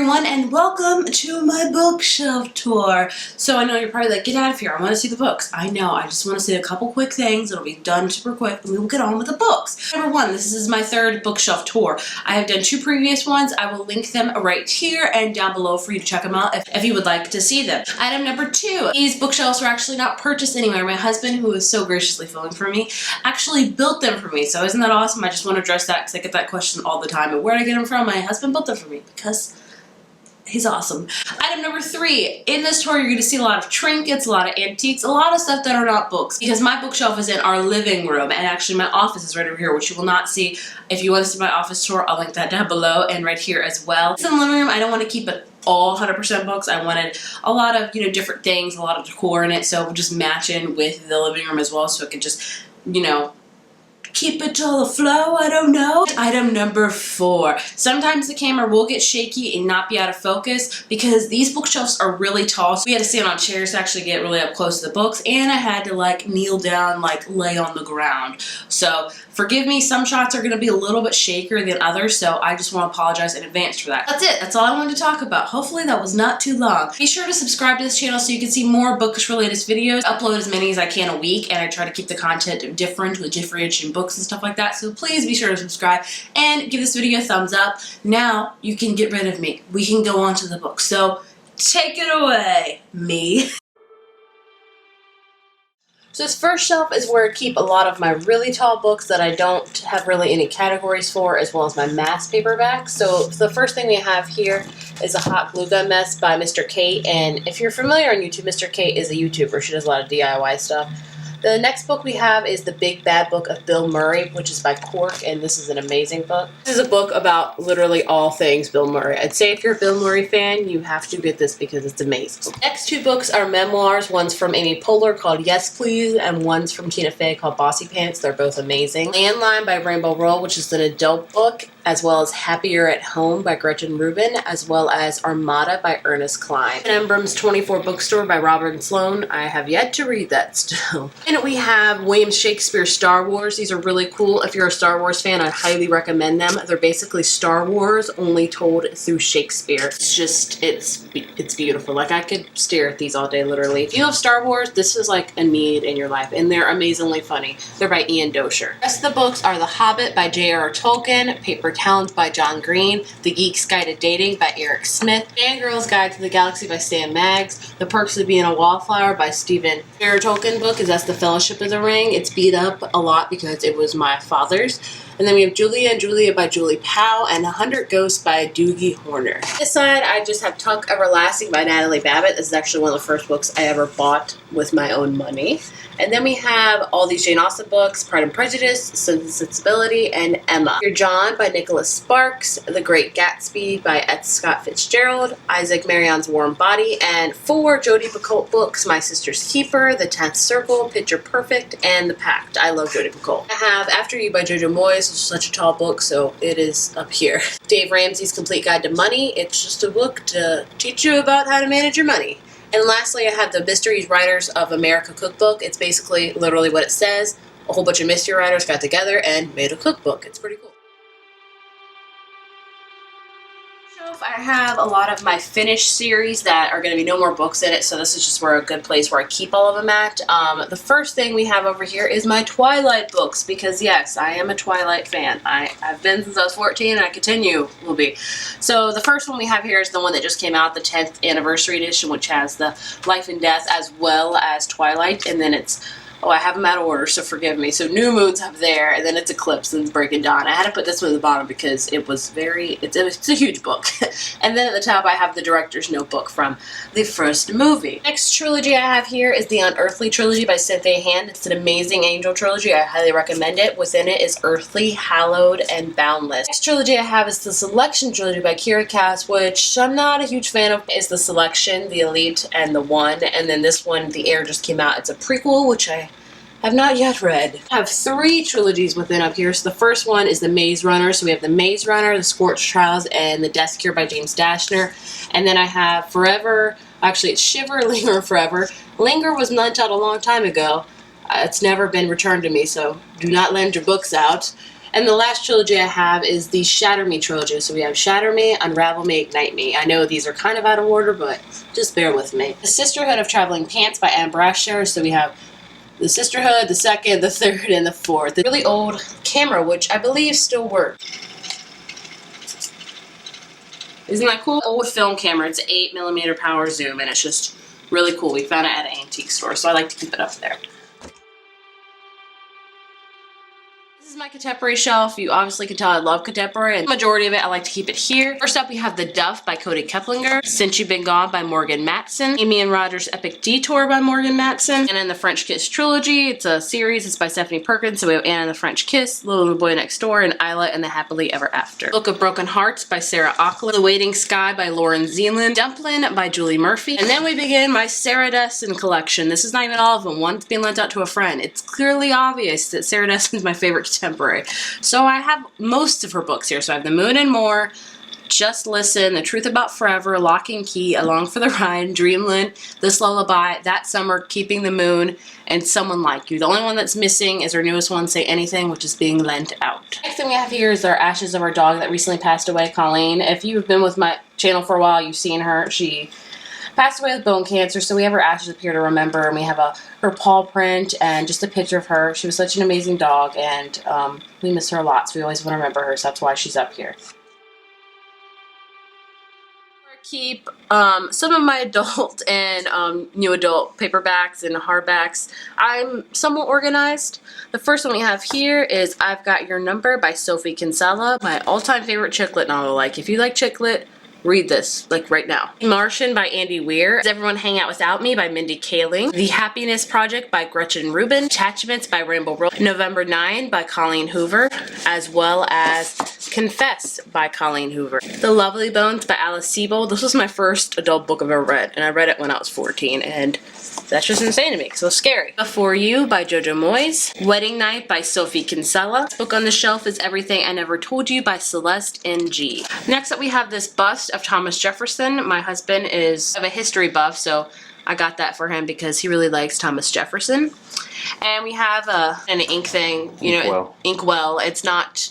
everyone, and welcome to my bookshelf tour. So I know you're probably like, get out of here, I want to see the books. I know, I just want to say a couple quick things. It'll be done super quick, and we will get on with the books. Number one, this is my third bookshelf tour. I have done two previous ones. I will link them right here and down below for you to check them out if you would like to see them. Item number two, these bookshelves were actually not purchased anywhere. My husband, who is so graciously filming for me, actually built them for me. So isn't that awesome? I just want to address that because I get that question all the time. But where did I get them from? My husband built them for me because he's awesome. Item number three, in this tour you're going to see a lot of trinkets, a lot of antiques, a lot of stuff that are not books, because my bookshelf is in our living room, and actually my office is right over here, which you will not see. If you want to see my office tour, I'll link that down below and right here as well. It's in the living room. I don't want to keep it all 100% books. I wanted a lot of, different things, a lot of decor in it, so we'll just match in with the living room as well, so it can just, keep it all aflow, I don't know. Item number four. Sometimes the camera will get shaky and not be out of focus because these bookshelves are really tall. So we had to stand on chairs to actually get really up close to the books, and I had to kneel down, lay on the ground. So forgive me, some shots are going to be a little bit shakier than others, so I just want to apologize in advance for that. That's it. That's all I wanted to talk about. Hopefully that was not too long. Be sure to subscribe to this channel so you can see more bookish-related videos. I upload as many as I can a week, and I try to keep the content different with differentiating books and stuff like that, so please be sure to subscribe and give this video a thumbs up. Now you can get rid of me. We can go on to the book. So take it away, me. So this first shelf is where I keep a lot of my really tall books that I don't have really any categories for, as well as my mass paperbacks. So the first thing we have here is a Hot Glue Gun Mess by Mr. Kate, and if you're familiar on YouTube, Mr. Kate is a YouTuber. She does a lot of DIY stuff. The next book we have is The Big Bad Book of Bill Murray, which is by Cork, and this is an amazing book. This is a book about literally all things Bill Murray. I'd say if you're a Bill Murray fan, you have to get this because it's amazing. Next two books are memoirs. One's from Amy Poehler called Yes Please, and one's from Tina Fey called Bossy Pants. They're both amazing. Landline by Rainbow Rowell, which is an adult book, as well as Happier at Home by Gretchen Rubin, as well as Armada by Ernest Cline. And Embram's 24 Bookstore by Robert Sloan. I have yet to read that still. And we have William Shakespeare's Star Wars. These are really cool. If you're a Star Wars fan, I highly recommend them. They're basically Star Wars, only told through Shakespeare. It's just, it's beautiful. I could stare at these all day, literally. If you love Star Wars, this is a need in your life, and they're amazingly funny. They're by Ian Doescher. The rest of the books are The Hobbit by J.R.R. Tolkien, Paper Towns by John Green, The Geek's Guide to Dating by Eric Smith, Fangirl's Guide to the Galaxy by Stan Maggs, The Perks of Being a Wallflower by Stephen. J.R.R. Tolkien book is that's The Fellowship of the Ring. It's beat up a lot because it was my father's. And then we have Julia and Julia by Julie Powell, and 100 Ghosts by Doogie Horner. This side, I just have Tuck Everlasting by Natalie Babbitt. This is actually one of the first books I ever bought with my own money. And then we have all these Jane Austen books, Pride and Prejudice, Sense and Sensibility, and Emma. Dear John by Nicholas Sparks, The Great Gatsby by F. Scott Fitzgerald, Isaac Marion's Warm Body, and 4 Jodi Picoult books, My Sister's Keeper, The 10th Circle, Picture Perfect, and The Pact. I love Jodi Picoult. I have After You by Jojo Moyes, which is such a tall book, so it is up here. Dave Ramsey's Complete Guide to Money. It's just a book to teach you about how to manage your money. And lastly, I have the Mystery Writers of America cookbook. It's basically literally what it says. A whole bunch of mystery writers got together and made a cookbook. It's pretty cool. I have a lot of my finished series that are going to be no more books in it, so this is just a good place where I keep all of them at. The first thing we have over here is my Twilight books, because yes, I am a Twilight fan. I've been since I was 14, and I will be. So the first one we have here is the one that just came out, the 10th anniversary edition, which has the Life and Death as well as Twilight, and then it's I have them out of order, so forgive me. So New Moon's up there, and then it's Eclipse, and it's Breaking Dawn. I had to put this one at the bottom because it was it's a huge book. And then at the top, I have the director's notebook from the first movie. Next trilogy I have here is the Unearthly trilogy by Cynthia Hand. It's an amazing angel trilogy. I highly recommend it. Within it is Earthly, Hallowed, and Boundless. Next trilogy I have is the Selection trilogy by Kira Cass, which I'm not a huge fan of. Is the Selection, the Elite, and the One. And then this one, The Heir, just came out. It's a prequel, which I have not yet read. I have 3 trilogies within up here. So the first one is The Maze Runner. So we have The Maze Runner, The Scorched Trials, and The Death Cure by James Dashner. And then I have Forever, actually it's Shiver, Linger, Forever. Linger was lent out a long time ago. It's never been returned to me, so do not lend your books out. And the last trilogy I have is the Shatter Me trilogy. So we have Shatter Me, Unravel Me, Ignite Me. I know these are kind of out of order, but just bear with me. The Sisterhood of Traveling Pants by Anne Brasher. So we have the Sisterhood, the second, the third, and the fourth. The really old camera, which I believe still works. Isn't that cool? Old film camera. It's an 8mm power zoom, and it's just really cool. We found it at an antique store, so I like to keep it up there. This is my contemporary shelf. You obviously can tell I love contemporary, and the majority of it I like to keep it here. First up, we have The Duff by Cody Keplinger, Since You've Been Gone by Morgan Matson, Amy and Roger's Epic Detour by Morgan Matson, and in the French Kiss trilogy, it's a series. It's by Stephanie Perkins. So we have Anna and the French Kiss, Little and the Boy Next Door, and Isla and the Happily Ever After. Book of Broken Hearts by Sarah Auckland, The Waiting Sky by Lauren Zealand, Dumplin by Julie Murphy, and then we begin my Sarah Destin collection. This is not even all of them. One's being lent out to a friend. It's clearly obvious that Sarah Destin's my favorite contemporary. So I have most of her books here. So I have The Moon and More, Just Listen, The Truth About Forever, Lock and Key, Along for the Ride, Dreamland, This Lullaby, That Summer, Keeping the Moon, and Someone Like You. The only one that's missing is our newest one, Say Anything, which is being lent out. Next thing we have here is our ashes of our dog that recently passed away, Colleen. If you've been with my channel for a while, you've seen her. She passed away with bone cancer, so we have her ashes up here to remember, and we have her paw print and just a picture of her. She was such an amazing dog, and we miss her a lot, so we always want to remember her, so that's why she's up here. I keep some of my adult and new adult paperbacks and hardbacks. I'm somewhat organized. The first one we have here is I've Got Your Number by Sophie Kinsella, my all-time favorite chick lit novel. Like, if you like chick lit, read this, like, right now. Martian by Andy Weir. Does Everyone Hang Out Without Me by Mindy Kaling. The Happiness Project by Gretchen Rubin. Attachments by Rainbow Rose. November 9 by Colleen Hoover, as well as Confess by Colleen Hoover. The Lovely Bones by Alice Sebold. This was my first adult book I've ever read, and I read it when I was 14, and that's just insane to me, so scary. For You by Jojo Moyes. Wedding Night by Sophie Kinsella. Book on the shelf is Everything I Never Told You by Celeste N.G. Next up we have this bust of Thomas Jefferson. My husband is a history buff, so I got that for him because he really likes Thomas Jefferson. And we have an ink thing, you know, Inkwell. It's not,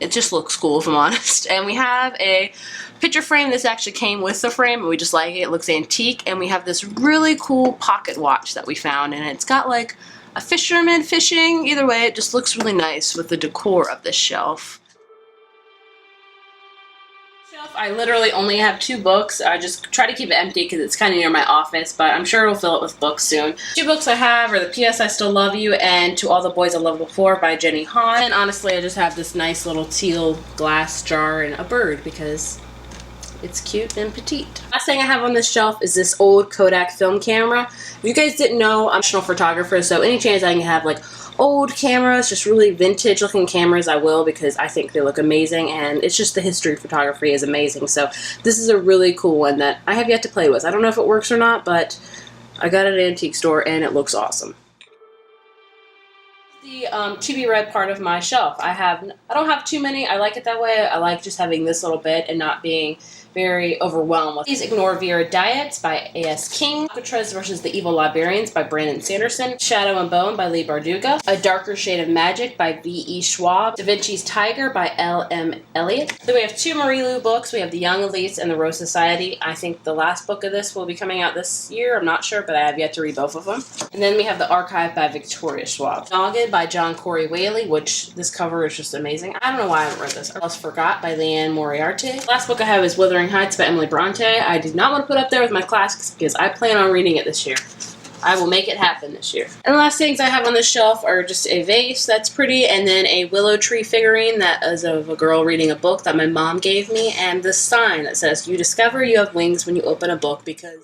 it just looks cool if I'm honest. And we have a picture frame. This actually came with the frame, and we just like it. It looks antique. And we have this really cool pocket watch that we found, and it's got like a fisherman fishing. Either way, it just looks really nice with the decor of this shelf. I literally only have 2 books. I just try to keep it empty because it's kind of near my office, but I'm sure it'll fill it with books soon. 2 books I have are the P.S. I Still Love You and To All the Boys I Loved Before by Jenny Han. And honestly, I just have this nice little teal glass jar and a bird because it's cute and petite. Last thing I have on this shelf is this old Kodak film camera. If you guys didn't know, I'm a professional photographer, so any chance I can have like old cameras, just really vintage looking cameras, I will, because I think they look amazing, and it's just the history of photography is amazing. So this is a really cool one that I have yet to play with. I don't know if it works or not, but I got it at an antique store and it looks awesome. The to be read part of my shelf. I don't have too many. I like it that way. I like just having this little bit and not being very overwhelmed with. Please Ignore Vera Diets by A.S. King. Alcatraz versus the Evil Librarians by Brandon Sanderson. Shadow and Bone by Lee Barduga. A Darker Shade of Magic by V.E. Schwab. Da Vinci's Tiger by L.M. Eliot. Then we have 2 Marie Lu books. We have The Young Elites and The Rose Society. I think the last book of this will be coming out this year. I'm not sure, but I have yet to read both of them. And then we have The Archive by Victoria Schwab. Dogged by John Corey Whaley, which this cover is just amazing. I don't know why I haven't read this. Almost Forgot by Leanne Moriarty. Last book I have is Wuthering Heights by Emily Bronte. I did not want to put up there with my classics because I plan on reading it this year. I will make it happen this year. And the last things I have on this shelf are just a vase that's pretty, and then a willow tree figurine that is of a girl reading a book that my mom gave me, and this sign that says, "You discover you have wings when you open a book," because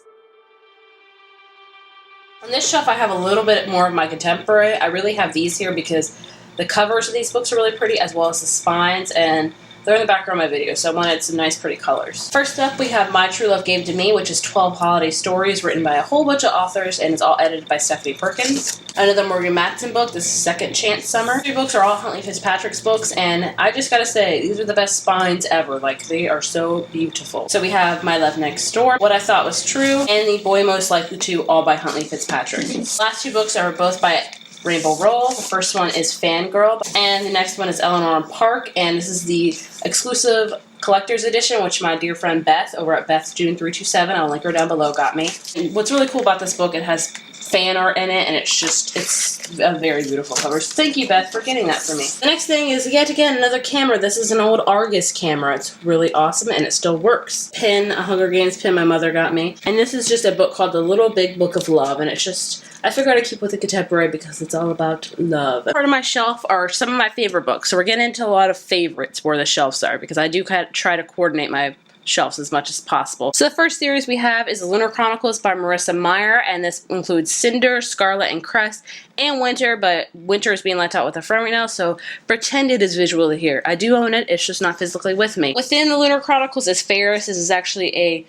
on this shelf I have a little bit more of my contemporary. I really have these here because the covers of these books are really pretty, as well as the spines, and they're in the background of my video, so I wanted some nice pretty colors. First up, we have My True Love Gave to Me, which is 12 holiday stories written by a whole bunch of authors, and it's all edited by Stephanie Perkins. Another Morgan Matson book, this is Second Chance Summer. 3 books are all Huntley Fitzpatrick's books, and I just gotta say, these are the best spines ever. Like, they are so beautiful. So we have My Love Next Door, What I Thought Was True, and The Boy Most Likely To, all by Huntley Fitzpatrick. The last 2 books are both by Rainbow Roll. The first one is Fangirl, and the next one is Eleanor Park, and this is the exclusive collector's edition, which my dear friend Beth over at Beth's June 327, I'll link her down below, got me. And what's really cool about this book, it has fan art in it, and it's a very beautiful cover. So thank you, Beth, for getting that for me. The next thing is yet again another camera. This is an old Argus camera. It's really awesome, and it still works. Pin, a Hunger Games pin my mother got me. And this is just a book called The Little Big Book of Love, and it's just, I figured I'd keep with the contemporary because it's all about love. Part of my shelf are some of my favorite books. So we're getting into a lot of favorites where the shelves are, because I do kind of try to coordinate my shelves as much as possible. So the first series we have is The Lunar Chronicles by Marissa Meyer, and this includes Cinder, Scarlet, and Crest, and Winter, but Winter is being left out with a friend right now, so pretend it is visually here. I do own it, it's just not physically with me. Within The Lunar Chronicles is Ferris. This is actually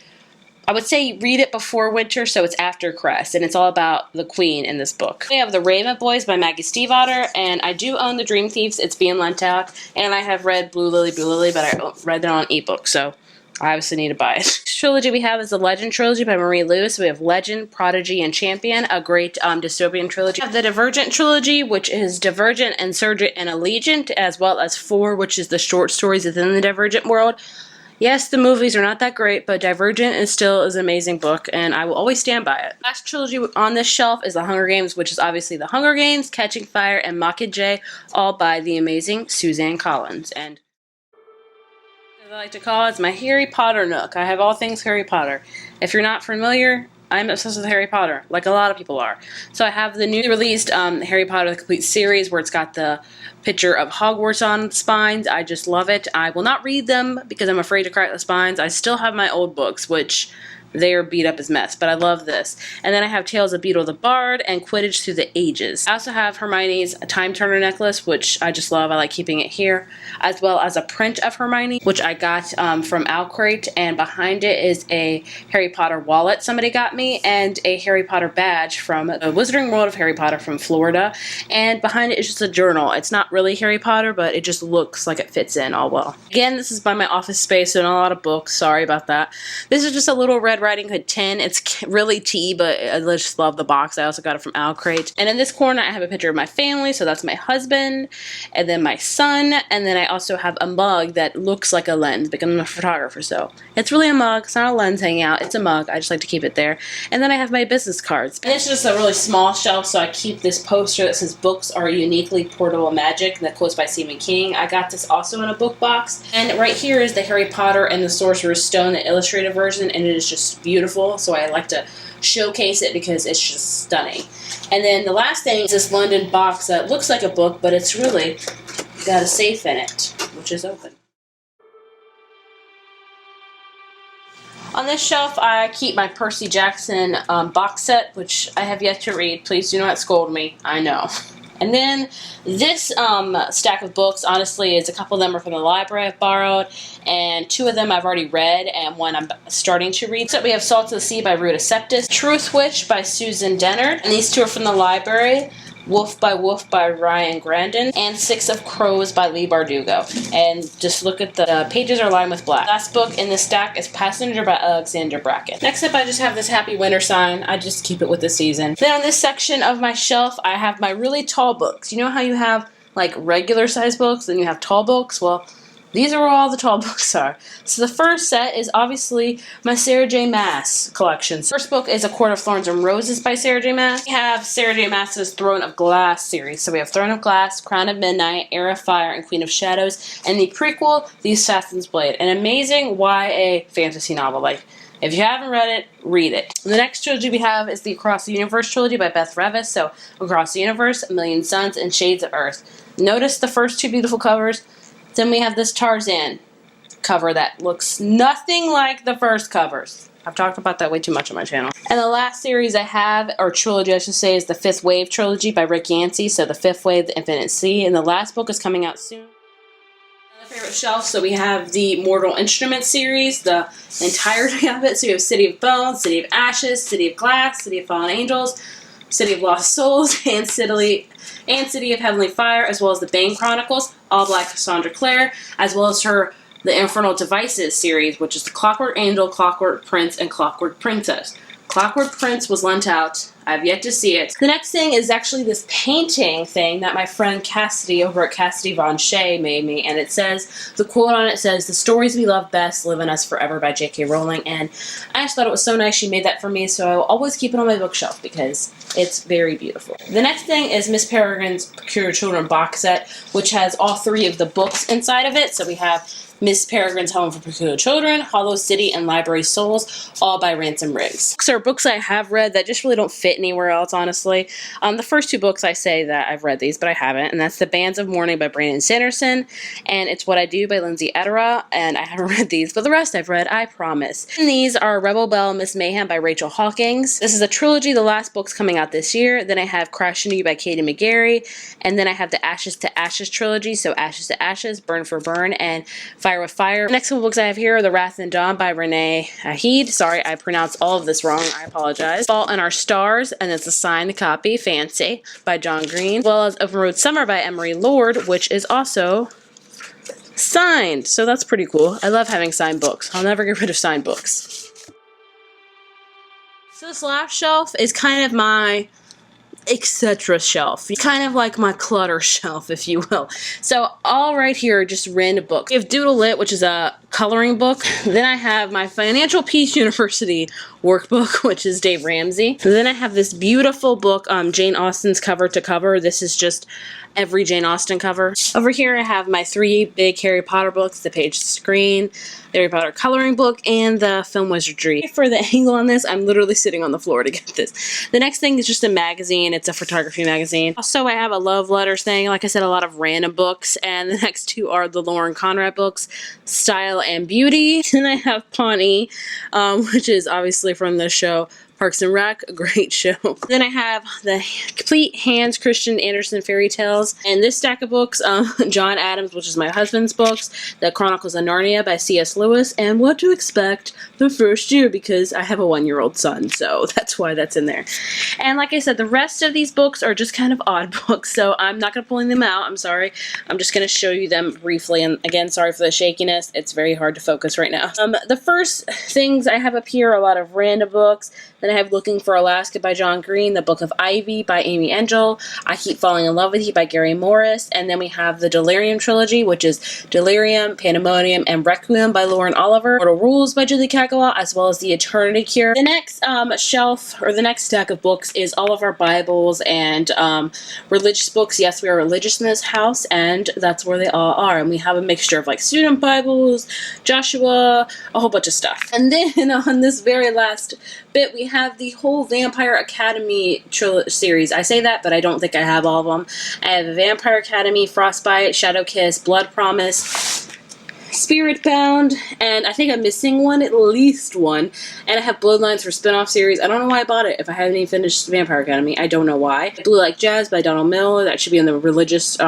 I would say read it before Winter, so it's after Crest, and it's all about the Queen in this book. We have The Raven Boys by Maggie Stiefvater, and I do own The Dream Thieves. It's being lent out, and I have read Blue Lily, but I read it on ebook, so I obviously need to buy it. Next trilogy we have is the Legend trilogy by Marie Lewis. We have Legend, Prodigy, and Champion, a great dystopian trilogy. We have the Divergent trilogy, which is Divergent, Insurgent, and Allegiant, as well as 4, which is the short stories within the Divergent world. Yes, the movies are not that great, but Divergent is an amazing book, and I will always stand by it. Last trilogy on this shelf is The Hunger Games, which is obviously The Hunger Games, Catching Fire, and Mockingjay, all by the amazing Suzanne Collins. And as I like to call it, it's my Harry Potter nook. I have all things Harry Potter. If you're not familiar, I'm obsessed with Harry Potter, like a lot of people are. So I have the newly released Harry Potter The Complete Series, where it's got the picture of Hogwarts on the spines. I just love it. I will not read them because I'm afraid to crack the spines. I still have my old books, which they are beat up as mess, but I love this. And then I have Tales of Beetle the Bard and Quidditch Through the Ages. I also have Hermione's Time Turner necklace, which I just love. I like keeping it here, as well as a print of Hermione, which I got from Owlcrate, and behind it is a Harry Potter wallet somebody got me, and a Harry Potter badge from the Wizarding World of Harry Potter from Florida, and behind it is just a journal. It's not really Harry Potter, but it just looks like it fits in all well. Again, this is by my office space, so not a lot of books, sorry about that. This is just a little Red Riding Hood tin. It's really tea, but I just love the box. I also got it from Owlcrate. And in this corner, I have a picture of my family, so that's my husband, and then my son, and then I also have a mug that looks like a lens, because I'm a photographer, so it's really a mug. It's not a lens hanging out. It's a mug. I just like to keep it there. And then I have my business cards. And it's just a really small shelf, so I keep this poster that says "Books are uniquely portable magic," and that quote's by Stephen King. I got this also in a book box. And right here is the Harry Potter and the Sorcerer's Stone, the illustrated version, and it is just beautiful. So I like to showcase it because it's just stunning. And then the last thing is this London box that looks like a book, but it's really got a safe in it, which is open. On this shelf, I keep my Percy Jackson box set, which I have yet to read. Please do not scold me. I know. And then this stack of books, honestly, is a couple of them are from the library I've borrowed, and 2 of them I've already read, and 1 I'm starting to read. So we have Salt of the Sea by Ruta Septis, Truth Witch by Susan Dennard, and these 2 are from the library. Wolf by Ryan Grandin, and 6 of Crows by Leigh Bardugo. And just look at the pages are lined with black. Last book in this stack is Passenger by Alexander Bracken. Next up, I just have this Happy Winter sign. I just keep it with the season. Then on this section of my shelf, I have my really tall books. You know how you have like regular size books and you have tall books? Well, these are where all the tall books are. So the first set is obviously my Sarah J. Maas collection. First book is A Court of Thorns and Roses by Sarah J. Maas. We have Sarah J. Maas's Throne of Glass series. So we have Throne of Glass, Crown of Midnight, Heir of Fire, and Queen of Shadows. And the prequel, The Assassin's Blade. An amazing YA fantasy novel. Like, if you haven't read it, read it. The next trilogy we have is the Across the Universe trilogy by Beth Revis. So Across the Universe, A Million Suns, and Shades of Earth. Notice the first 2 beautiful covers. Then we have this Tarzan cover that looks nothing like the first covers. I've talked about that way too much on my channel. And the last series I have, or trilogy I should say, is the Fifth Wave trilogy by Rick Yancey. So the Fifth Wave, The Infinite Sea. And the last book is coming out soon. Another favorite shelf, so we have the Mortal Instruments series, the entirety of it. So we have City of Bones, City of Ashes, City of Glass, City of Fallen Angels, City of Lost Souls, and City of Heavenly Fire, as well as the Bane Chronicles, all by Cassandra Clare, as well as her The Infernal Devices series, which is the Clockwork Angel, Clockwork Prince, and Clockwork Princess. Clockwork Prince was lent out I've yet to see it. The next thing is actually this painting thing that my friend Cassidy over at Cassidy Von Shea made me, and it says, the quote on it says, "The stories we love best live in us forever" by J.K. Rowling, and I just thought it was so nice she made that for me, so I will always keep it on my bookshelf because it's very beautiful. The next thing is Miss Peregrine's Peculiar Children box set, which has all 3 of the books inside of it. So we have Miss Peregrine's Home for Peculiar Children, Hollow City, and Library Souls, all by Ransom Riggs. Books are books I have read that just really don't fit anywhere else, honestly. The first 2 books I say that I've read these, but I haven't, and that's The Bands of Mourning by Brandon Sanderson, and It's What I Do by Lindsay Etera, and I haven't read these, but the rest I've read, I promise. And these are Rebel Belle, Miss Mayhem by Rachel Hawkins. This is a trilogy, the last book's coming out this year. Then I have Crash Into You by Katie McGarry, and then I have the Ashes to Ashes trilogy, so Ashes to Ashes, Burn for Burn, and Fire with Fire. The next couple books I have here are The Wrath and Dawn by Renee Ahid. Sorry, I pronounced all of this wrong. I apologize. Fault in Our Stars, and it's a signed copy, Fancy, by John Green, as well as Open Road Summer by Emery Lord, which is also signed. So that's pretty cool. I love having signed books. I'll never get rid of signed books. So this last shelf is kind of my etc. shelf. Kind of like my clutter shelf, if you will. So all right here are just random books. We have Doodle Lit, which is a coloring book. Then I have my Financial Peace University workbook, which is Dave Ramsey. And then I have this beautiful book, Jane Austen's Cover to Cover. This is just every Jane Austen cover. Over here I have my 3 big Harry Potter books, The Page to Screen, the Harry Potter coloring book, and the Film Wizardry. For the angle on this, I'm literally sitting on the floor to get this. The next thing is just a magazine. It's a photography magazine. Also, I have a love letters thing. Like I said, a lot of random books. And the next 2 are the Lauren Conrad books, Style and Beauty. Then I have Pawnee, which is obviously from the show Parks and Rec, a great show. Then I have the complete Hans Christian Andersen fairy tales, and this stack of books, John Adams, which is my husband's books, The Chronicles of Narnia by C.S. Lewis, and What to Expect the First Year, because I have a 1-year-old son, so that's why that's in there. And like I said, the rest of these books are just kind of odd books, so I'm not going to pull them out. I'm sorry. I'm just going to show you them briefly, and again, sorry for the shakiness. It's very hard to focus right now. The first things I have up here are a lot of random books. Then I have Looking for Alaska by John Green, The Book of Ivy by Amy Engel, I Keep Falling in Love with You by Gary Morris, and then we have the Delirium trilogy, which is Delirium, Pandemonium, and Requiem by Lauren Oliver, Mortal Rules by Julie Kagawa, as well as The Eternity Cure. The next shelf, or the next stack of books, is all of our Bibles and religious books. Yes, we are religious in this house, and that's where they all are. And we have a mixture of like student Bibles, Joshua, a whole bunch of stuff. And then on this very last bit, we have the whole Vampire Academy series. I say that, but I don't think I have all of them. I have Vampire Academy, Frostbite, Shadow Kiss, Blood Promise, Spirit Bound, and I think I'm missing one, at least one. And I have Bloodlines for spin-off series. I don't know why I bought it if I haven't even finished Vampire Academy. I don't know why. Blue Like Jazz by Donald Miller. That should be in the religious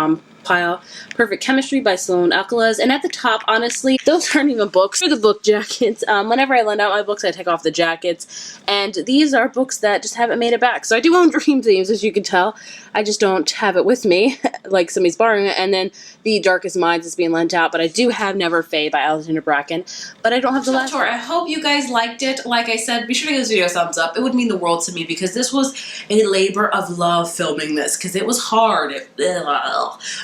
pile. Perfect Chemistry by Sloan Alcalas. And at the top, honestly, those aren't even books. They're the book jackets. Whenever I lend out my books, I take off the jackets. And these are books that just haven't made it back. So I do own Dream Themes, as you can tell. I just don't have it with me, like somebody's borrowing it. And then The Darkest Minds is being lent out. But I do have Never Fade by Alexander Bracken. But I don't have the last one. I hope you guys liked it. Like I said, be sure to give this video a thumbs up. It would mean the world to me because this was a labor of love filming this. Because it was hard.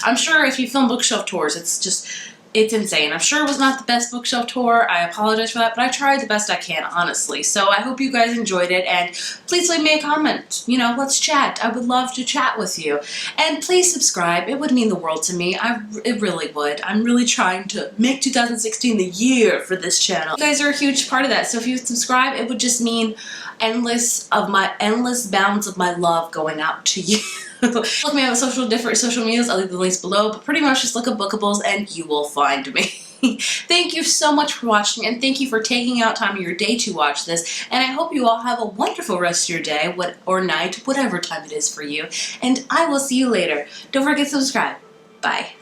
I'm sure if you film bookshelf tours, it's insane. I'm sure it was not the best bookshelf tour. I apologize for that, but I tried the best I can, honestly. So I hope you guys enjoyed it, and please leave me a comment. You know, let's chat. I would love to chat with you. And please subscribe. It would mean the world to me. It really would. I'm really trying to make 2016 the year for this channel. You guys are a huge part of that, so if you subscribe, it would just mean endless bounds of my love going out to you. Look me up at different social medias. I'll leave the links below, but pretty much just look up Bookables and you will find me. Thank you so much for watching, and thank you for taking out time of your day to watch this, and I hope you all have a wonderful rest of your day or night, whatever time it is for you, and I will see you later. Don't forget to subscribe. Bye.